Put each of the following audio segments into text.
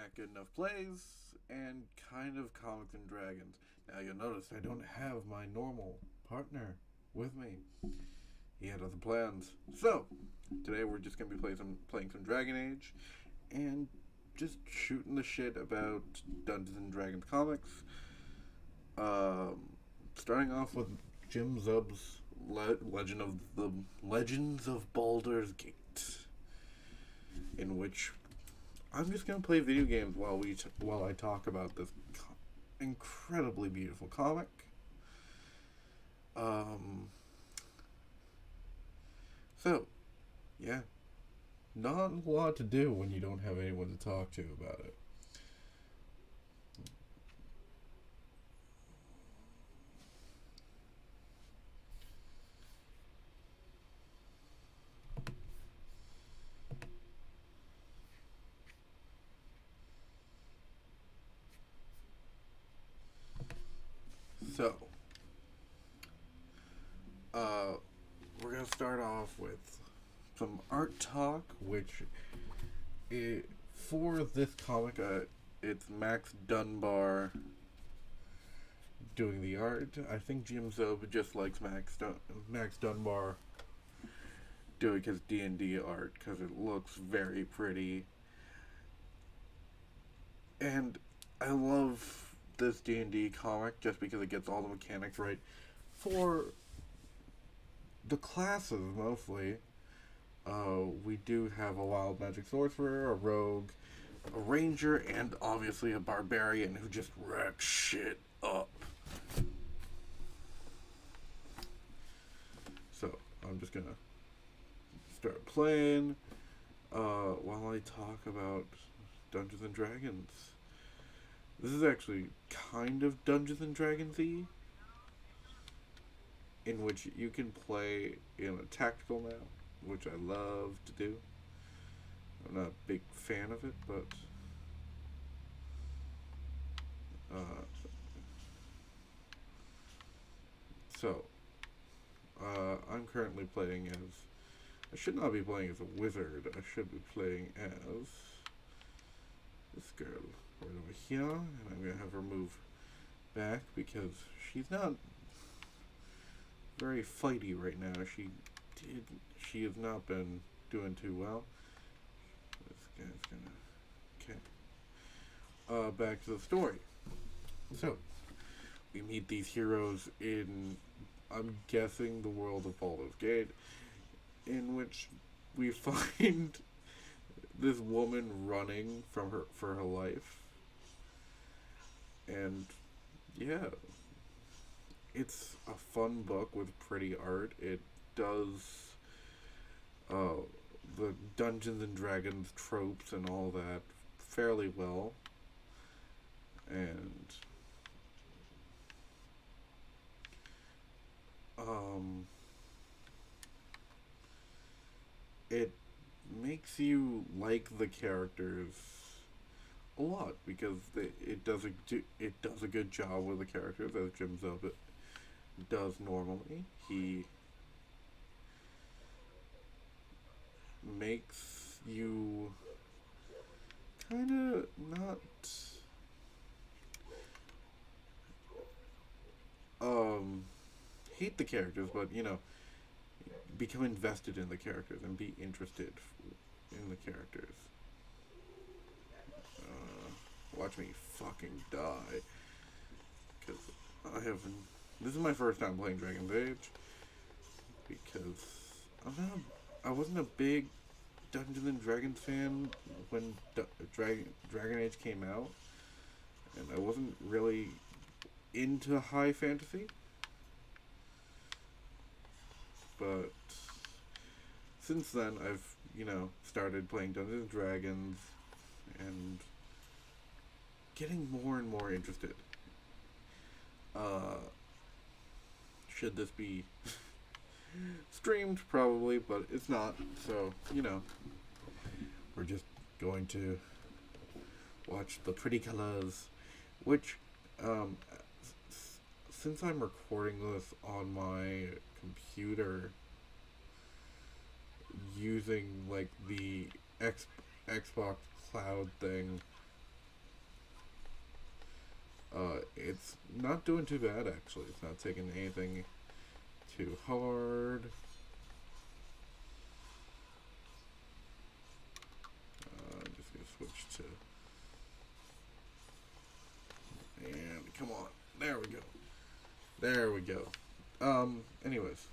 Not Good Enough Plays, and kind of Comics and Dragons. Now you'll notice I don't have my normal partner with me. He had other plans. So, today we're just going to be playing some Dragon Age, and just shooting the shit about Dungeons and Dragons comics. Starting off with Jim Zub's Legends of Baldur's Gate, in which I'm just gonna play video games while I talk about this incredibly beautiful comic. So, yeah, not a lot to do when you don't have anyone to talk to about it. So, we're gonna start off with some art talk, for this comic, it's Max Dunbar doing the art. I think Jim Zub just likes Max Dunbar doing his D&D art because it looks very pretty. And I love this D&D comic just because it gets all the mechanics right for the classes mostly. We do have a wild magic sorcerer, a rogue, a ranger, and obviously a barbarian who just wrecks shit up. So, I'm just gonna start playing while I talk about Dungeons and Dragons. This is actually kind of Dungeons and Dragons-y, in which you can play in a tactical now, which I love to do. I'm not a big fan of it, but I'm currently playing as. I should not be playing as a wizard. I should be playing as this girl right over here, and I'm gonna have her move back because she's not very fighty right now. She has not been doing too well. This guy's gonna back to the story. So we meet these heroes in, I'm guessing, the world of Baldur's Gate, in which we find this woman running for her life. And yeah, it's a fun book with pretty art. It does the Dungeons and Dragons tropes and all that fairly well. And it makes you like the characters a lot because it does a good job with the characters, as Jim Zub does normally. He makes you kind of not hate the characters, but become invested in the characters and be interested in the characters. Watch me fucking die, because this is my first time playing Dragon's Age, because I wasn't a big Dungeons and Dragons fan when Dragon Age came out, and I wasn't really into high fantasy. But since then, I've started playing Dungeons and Dragons and getting more and more interested. Should this be streamed? Probably, but it's not. So, we're just going to watch the pretty colors, which, since I'm recording this on my computer using like the Xbox Cloud thing, It's not doing too bad, actually. It's not taking anything too hard. I'm just going to switch to... And come on. There we go. There we go. Anyways.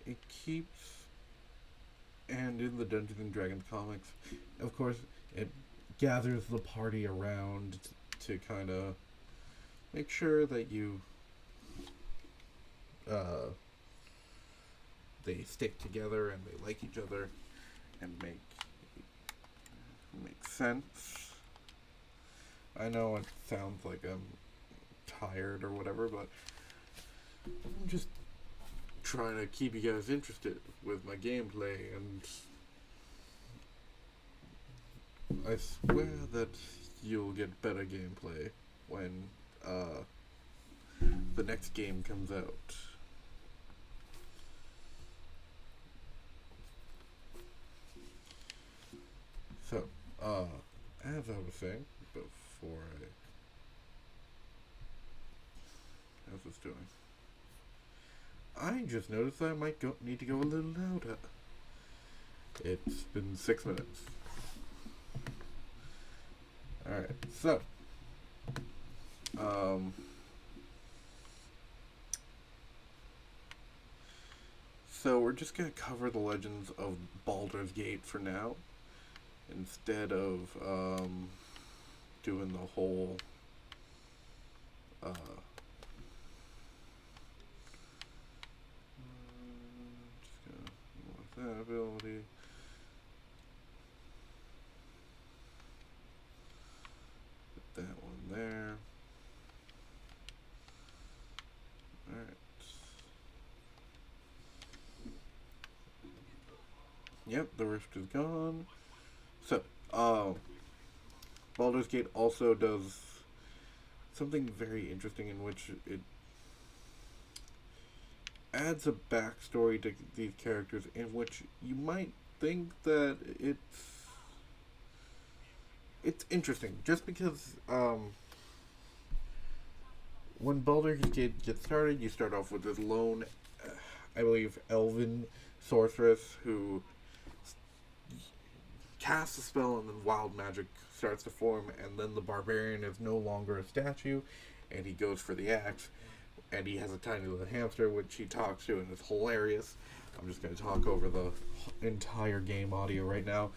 It keeps... And in the Dungeons and Dragons comics, of course, it gathers the party around to kind of make sure that you... they stick together and they like each other and make sense. I know it sounds like I'm tired or whatever, but I'm just trying to keep you guys interested with my gameplay, and I swear that you'll get better gameplay when the next game comes out. So, as I was saying before how's this doing? I just noticed that I might need to go a little louder. It's been 6 minutes. Alright, so we're just gonna cover the legends of Baldur's Gate for now, instead of doing the whole just gonna that ability. Put that one there. Alright. Yep, the rift is gone. So, Baldur's Gate also does something very interesting in which it adds a backstory to these characters in which you might think that it's interesting. Just because, when Baldur's Gate gets started, you start off with this lone, I believe, elven sorceress who casts a spell and then wild magic starts to form, and then the barbarian is no longer a statue, and he goes for the axe, and he has a tiny little hamster which he talks to, and it's hilarious. I'm just going to talk over the entire game audio right now.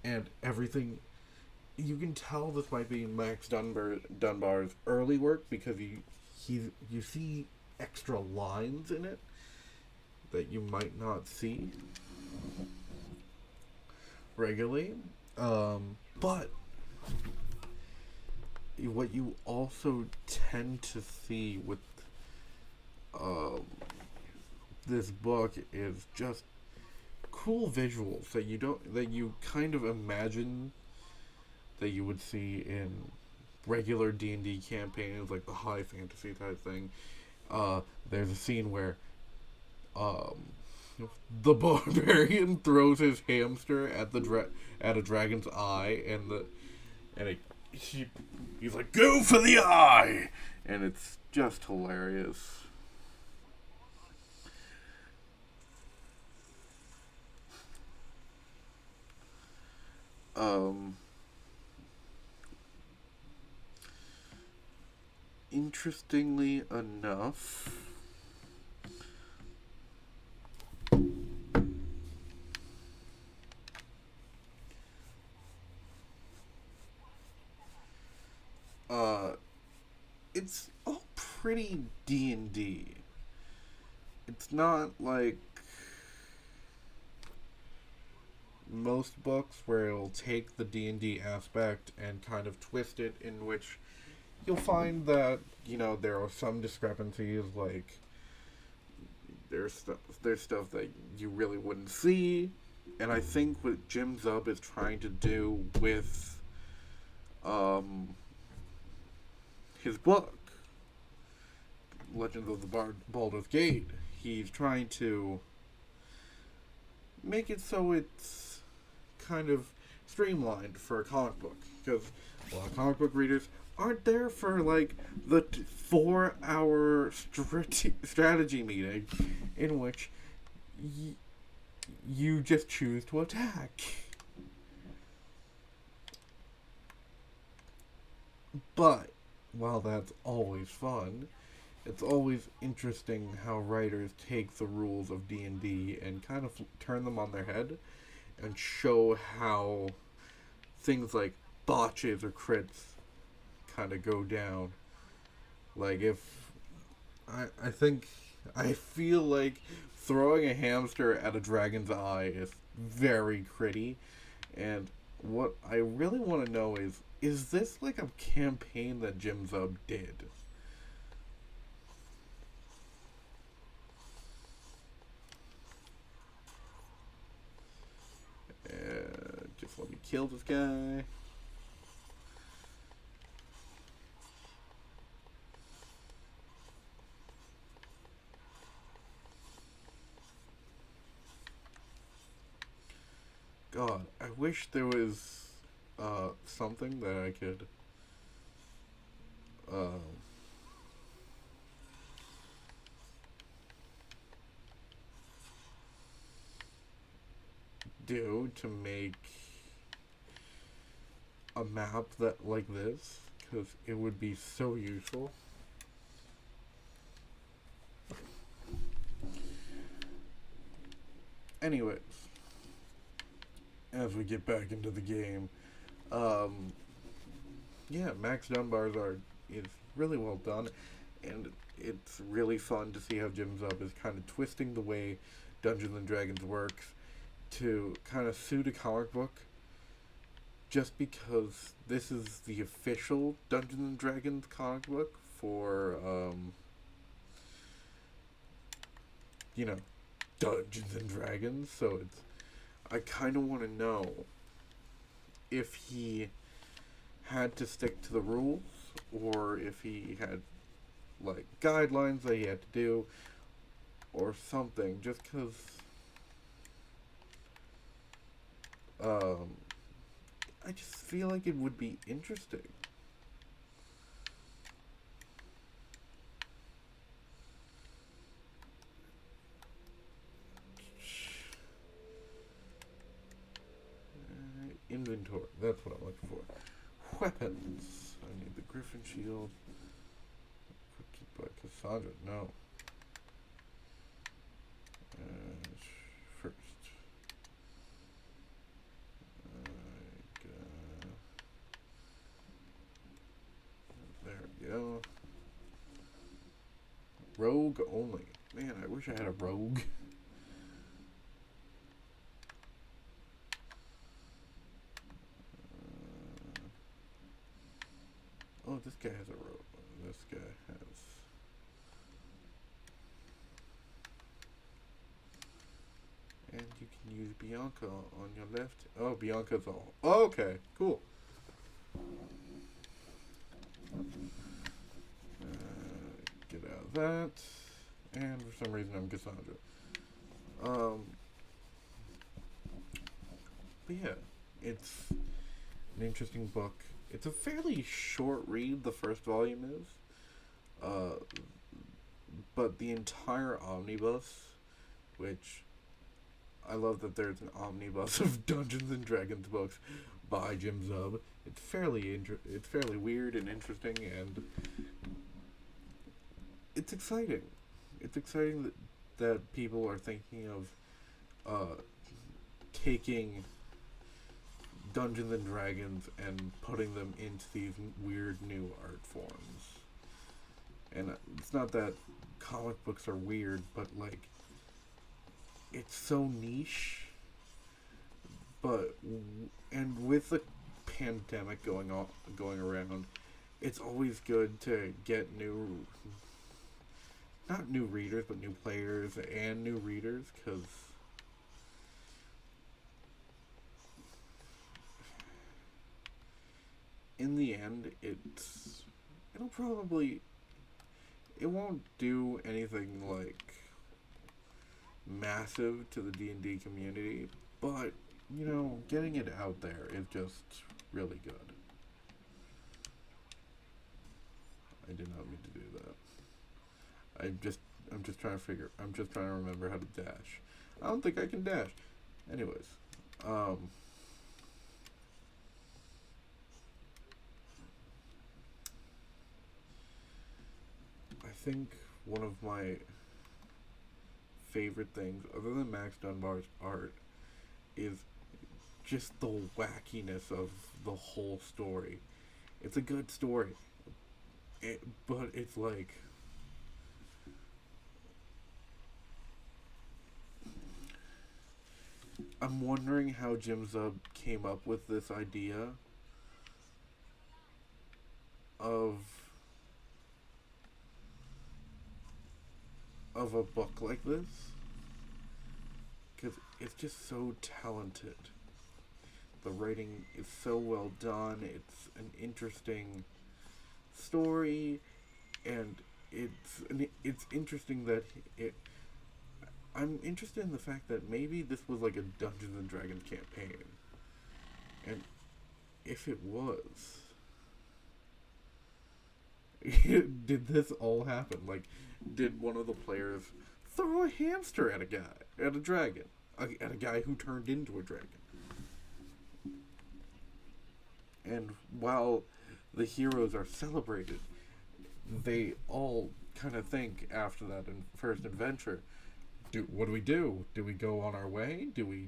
And everything, you can tell this might be Max Dunbar's early work, because you see extra lines in it that you might not see regularly, but what you also tend to see with this book is just cool visuals that you kind of imagine that you would see in regular D&D campaigns, like the high fantasy type thing. There's a scene where the barbarian throws his hamster at a dragon's eye, and he's like, "Go for the eye!" And it's just hilarious. Interestingly enough, it's all pretty D&D. It's not like most books where it'll take the D&D aspect and kind of twist it, in which you'll find that, there are some discrepancies, like there's stuff that you really wouldn't see, and I think what Jim Zub is trying to do with his book, Legends of the Baldur's Gate, he's trying to make it so it's kind of streamlined for a comic book, because a lot of comic book readers aren't there for like the 4-hour strategy meeting in which you just choose to attack. But while that's always fun, it's always interesting how writers take the rules of D&D and kind of turn them on their head and show how things like botches or crits kind of go down. Like, if I feel like throwing a hamster at a dragon's eye is very critty, and what I really want to know is this like a campaign that Jim Zub did? Just let me kill this guy. God, I wish there was something that I could do to make a map that like this, because it would be so useful. Anyways, as we get back into the game, yeah, Max Dunbar's art is really well done, and it's really fun to see how Jim Zub is kind of twisting the way Dungeons and Dragons works to kind of suit a comic book, just because this is the official Dungeons and Dragons comic book for, Dungeons and Dragons, so I kind of want to know if he had to stick to the rules, or if he had, like, guidelines that he had to do, or something, just because, I just feel like it would be interesting. Inventory, that's what I'm looking for. Weapons. I need the Griffin Shield. Equipped by Cassandra. No. First. There we go. Rogue only. Man, I wish I had a rogue. Oh, this guy has a rope. This guy has... And you can use Bianca on your left. Oh, Bianca's all... Oh, okay, cool. Get out of that. And for some reason I'm Cassandra. But yeah, it's an interesting book. It's a fairly short read, the first volume is. But the entire omnibus, which I love that there's an omnibus of Dungeons and Dragons books by Jim Zub. It's fairly weird and interesting, and it's exciting. It's exciting that people are thinking of taking Dungeons and Dragons and putting them into these weird new art forms. And it's not that comic books are weird, but like, it's so niche. And with the pandemic going around, it's always good to get not new readers, but new players and new readers, because in the end, it'll probably, it won't do anything like massive to the D&D community, but getting it out there is just really good. I did not mean to do that. I'm just trying to remember how to dash. I don't think I can dash. Anyways, I think one of my favorite things, other than Max Dunbar's art, is just the wackiness of the whole story. It's a good story, but it's like I'm wondering how Jim Zub came up with this idea of a book like this, because it's just so talented. The writing is so well done. It's an interesting story, and it's interesting that it. I'm interested in the fact that maybe this was like a Dungeons and Dragons campaign, and if it was, did this all happen? Like, did one of the players throw a hamster at a dragon, at a guy who turned into a dragon? And while the heroes are celebrated, they all kind of think after that first adventure, what do we do? Do we go on our way? Do we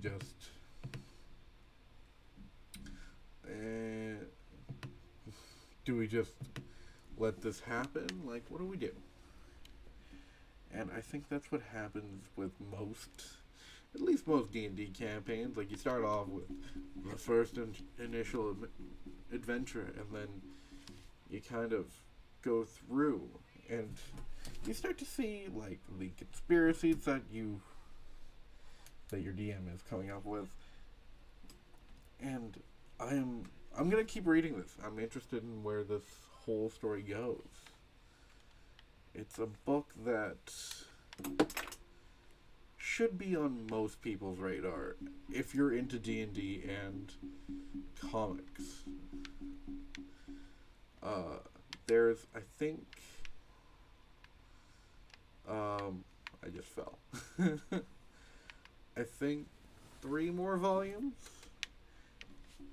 just let this happen? Like, what do we do? And I think that's what happens with at least most D&D campaigns. Like, you start off with the first initial adventure, and then you kind of go through, and you start to see, like, the conspiracies that your DM is coming up with. And I'm gonna keep reading this. I'm interested in where this whole story goes. It's a book that should be on most people's radar if you're into D&D and comics. There's, I think, I just fell. I think 3 more volumes.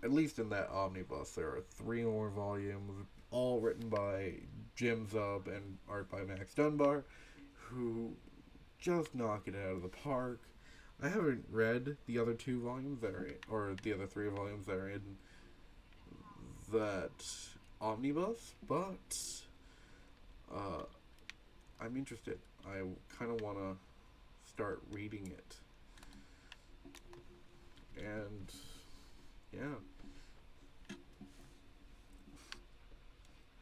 At least in that omnibus, there are 3 more volumes, all written by Jim Zub and art by Max Dunbar, who just knock it out of the park. I haven't read the other 2 volumes or the other 3 volumes that are in that omnibus, but I'm interested. I kind of want to start reading it. And yeah.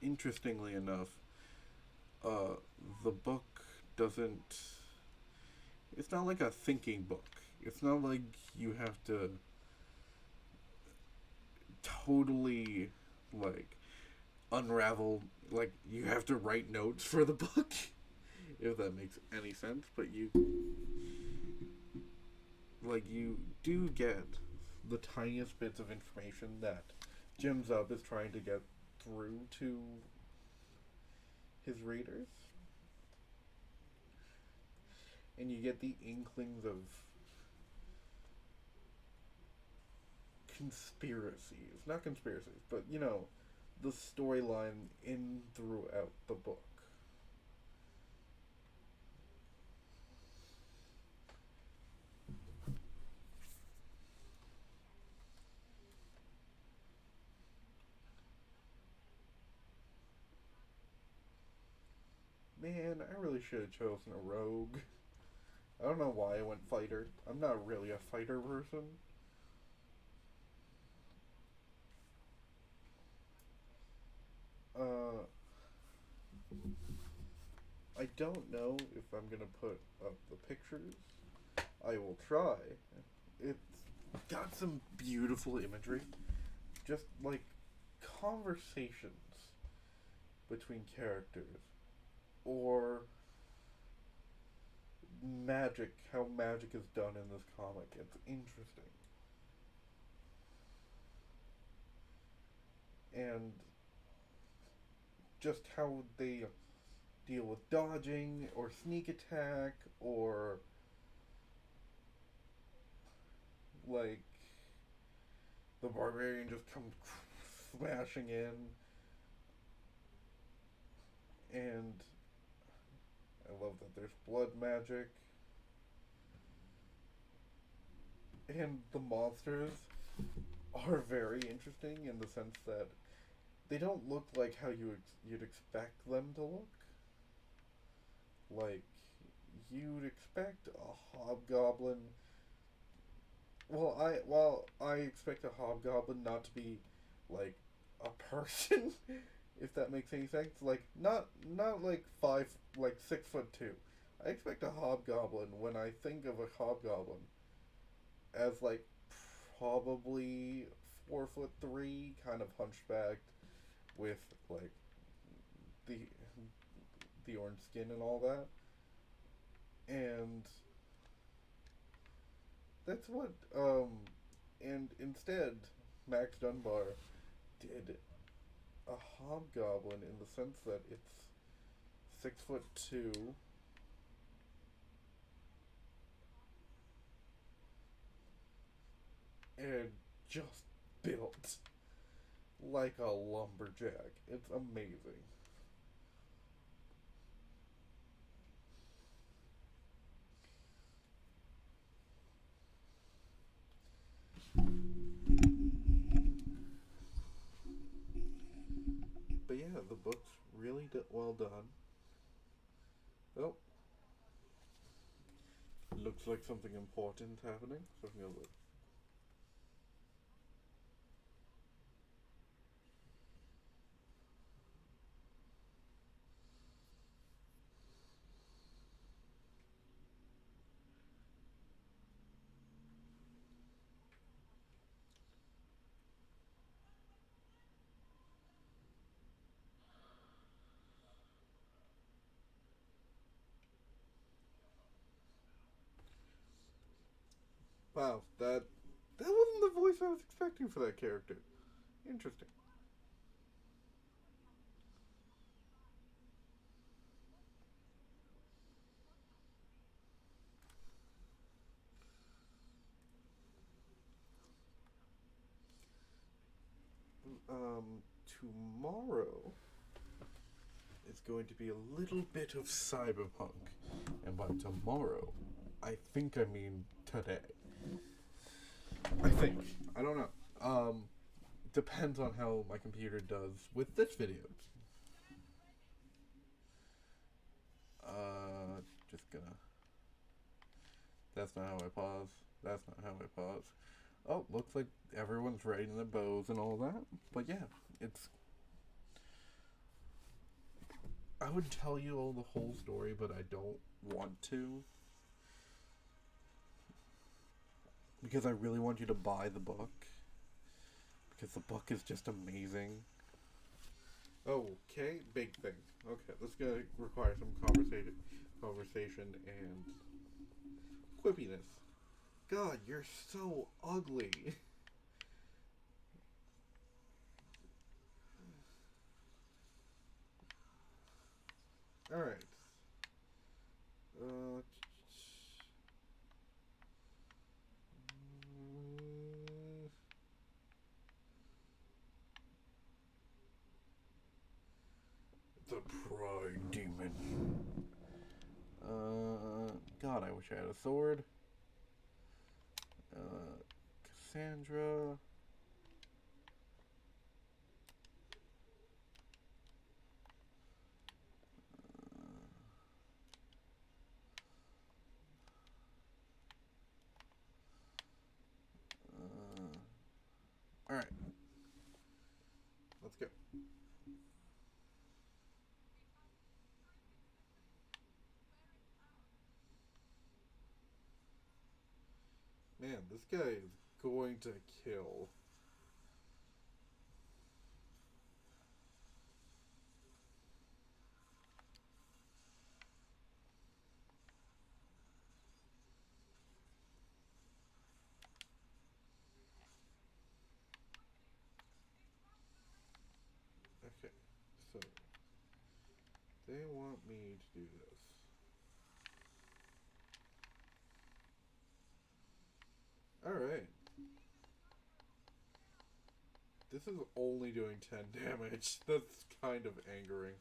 Interestingly enough, the book doesn't. It's not like a thinking book. It's not like you have to totally, like, unravel. Like, you have to write notes for the book, if that makes any sense. But you do get the tiniest bits of information that Jim Zub is trying to get through to his readers, and you get the inklings of not conspiracies, but the storyline in throughout the book. Man, I really should have chosen a rogue. I don't know why I went fighter. I'm not really a fighter person. I don't know if I'm gonna put up the pictures. I will try. It's got some beautiful imagery. Just like conversations between characters, or magic, how magic is done in this comic. It's interesting. And just how they deal with dodging or sneak attack or like the barbarian just comes smashing in, and I love that there's blood magic. And the monsters are very interesting in the sense that they don't look like how you'd expect them to look. Like, you'd expect a hobgoblin. I expect a hobgoblin not to be like a person, if that makes any sense. Like not like 6'2". I expect a hobgoblin when I think of a hobgoblin as like probably 4'3", kind of hunchbacked, with like the the orange skin and all that, and that's what and instead Max Dunbar did a hobgoblin in the sense that it's 6'2", and just built like a lumberjack. It's amazing. But yeah, the book's really well done. Oh, looks like something important happening. So I'm gonna look. Wow, that wasn't the voice I was expecting for that character. Interesting. Tomorrow is going to be a little bit of cyberpunk, and by tomorrow, I think I mean today. I think. I don't know. Depends on how my computer does with this video. Just gonna. That's not how I pause. That's not how I pause. Oh, looks like everyone's writing their bows and all that. But yeah, it's. I would tell you all the whole story, but I don't want to. Because I really want you to buy the book. Because the book is just amazing. Okay, big thing. Okay, this is gonna require some conversation and quippiness. God, you're so ugly. All right. Uh, the pride demon. God, I wish I had a sword. Cassandra. All right, let's go. Man, this guy is going to kill. So, they want me to do this. Alright. This is only doing 10 damage. That's kind of angering.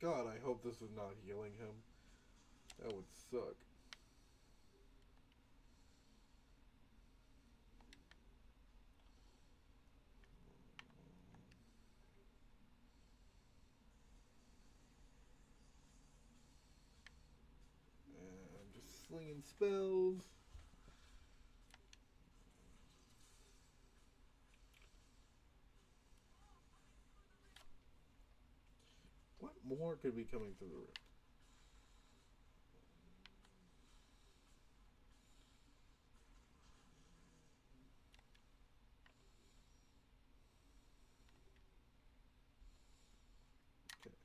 God, I hope this is not healing him. That would suck. And I'm just slinging spells. What more could be coming through the rift? Okay.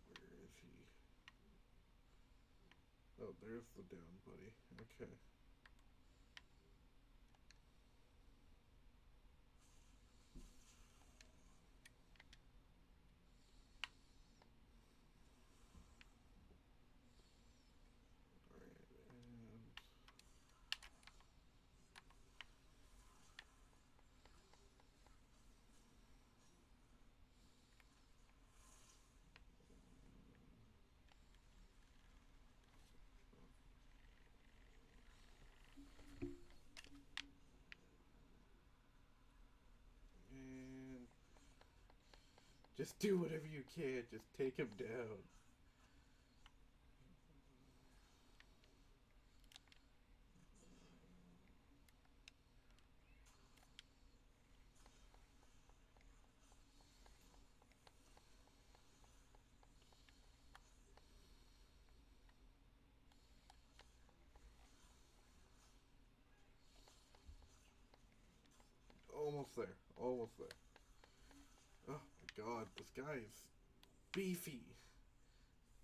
Where is he? Oh, there's the down buddy. Okay. And just do whatever you can. Just take him down. Almost there. Almost there. Oh my god, this guy is beefy.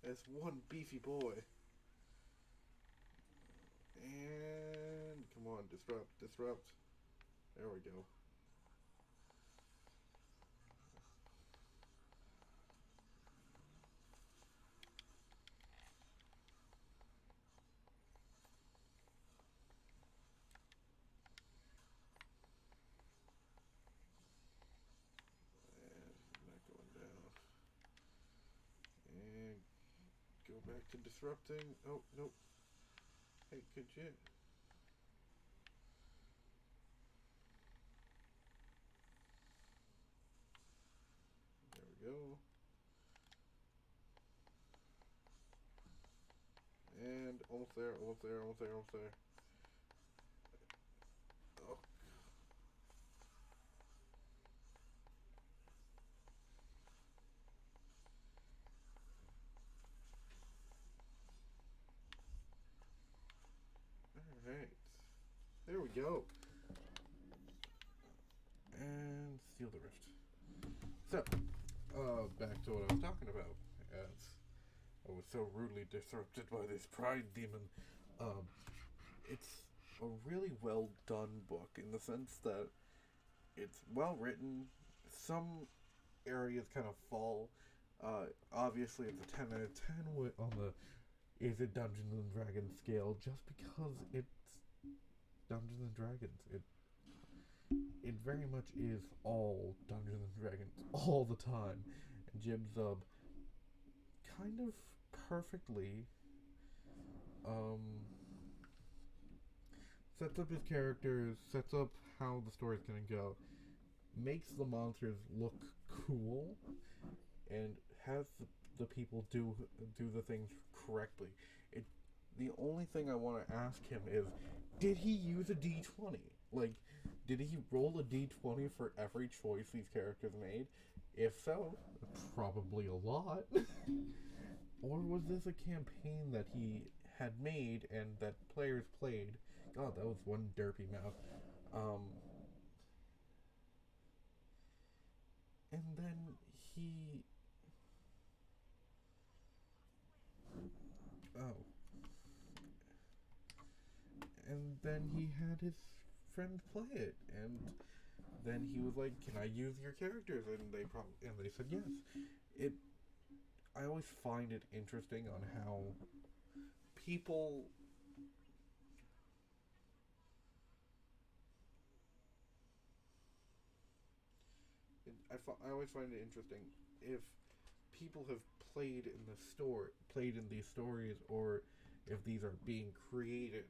That's one beefy boy. And come on, disrupt, disrupt. There we go. And not going down. And go back to disrupting. Oh, nope. Hey, could you? There we go. And almost there, almost there, almost there, almost there. Oh. Alright. There we go. And seal the rift. So, back to what I was talking about. As I was so rudely disrupted by this pride demon. It's a really well done book in the sense that it's well written. Some areas kind of fall. Obviously, it's a 10 out of 10 on the is it Dungeons and Dragons scale, just because it's Dungeons and Dragons. It very much is all Dungeons and Dragons all the time. And Jim Zub kind of perfectly sets up his characters, sets up how the story's gonna go, makes the monsters look cool, and has the people do the things correctly. The only thing I want to ask him is, did he use a D20? Like, did he roll a d20 for every choice these characters made? If so, probably a lot. Or was this a campaign that he had made and that players played? God, that was one derpy mouth. And then he... Oh. And then he had his friend play it, and then he was like, "Can I use your characters?" And they said yes. It I always find it interesting on how people I always find it interesting if people have played in these stories, or if these are being created.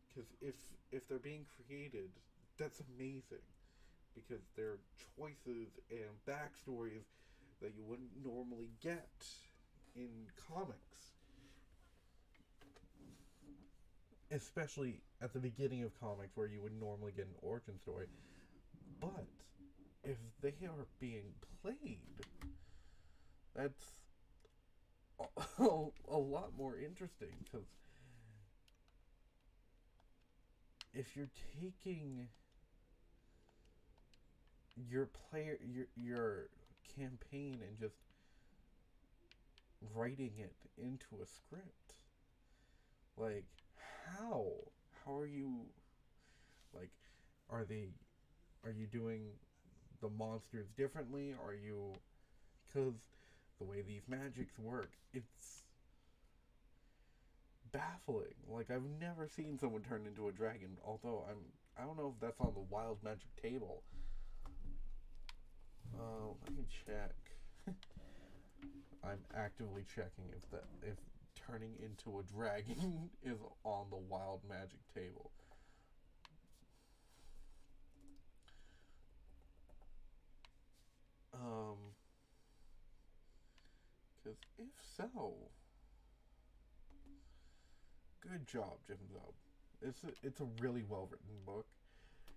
Because if they're being created, that's amazing, because they're choices and backstories that you wouldn't normally get in comics, especially at the beginning of comics where you would normally get an origin story. But if they are being played, that's a lot more interesting, because if you're taking your campaign and just writing it into a script, like, how are you, like, are you doing the monsters differently? Are you, because the way these magics work, it's baffling. Like, I've never seen someone turn into a dragon, although I don't know if that's on the wild magic table. Let me check. I'm actively checking if turning into a dragon is on the wild magic table. Because if so, good job, Jim Zub. It's a really well written book.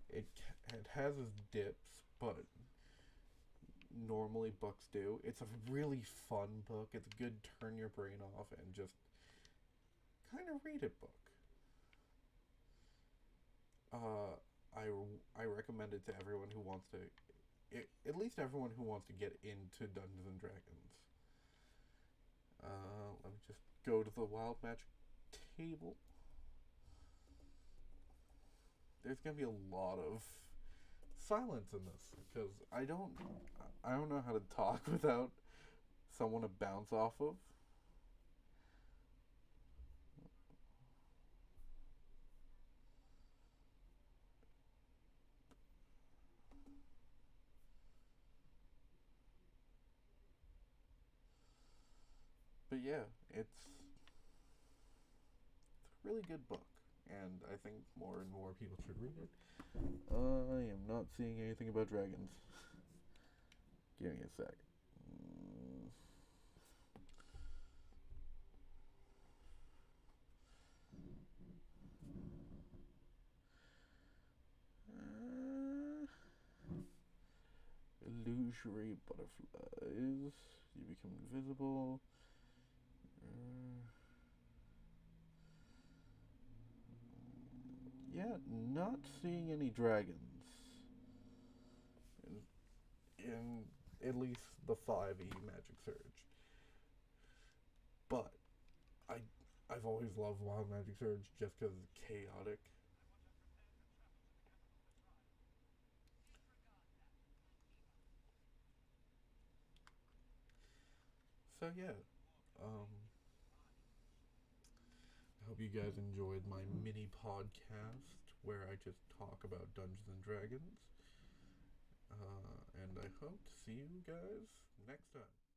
It has its dips, but normally books do. It's a really fun book. It's a good turn your brain off and just kind of read it book. I recommend it to everyone who wants to, at least everyone who wants to get into Dungeons and Dragons. Let me just go to the Wild Magic table. There's gonna be a lot of silence in this, because I don't know how to talk without someone to bounce off of. But yeah, it's a really good book, and I think more and more people should read it. I am not seeing anything about dragons. Give me a sec. Illusory butterflies. You become invisible. Yeah, not seeing any dragons in at least the 5e Magic Surge. But I I've always loved Wild Magic Surge just because it's chaotic. So yeah, um, I hope you guys enjoyed my mini podcast where I just talk about Dungeons and Dragons. And I hope to see you guys next time.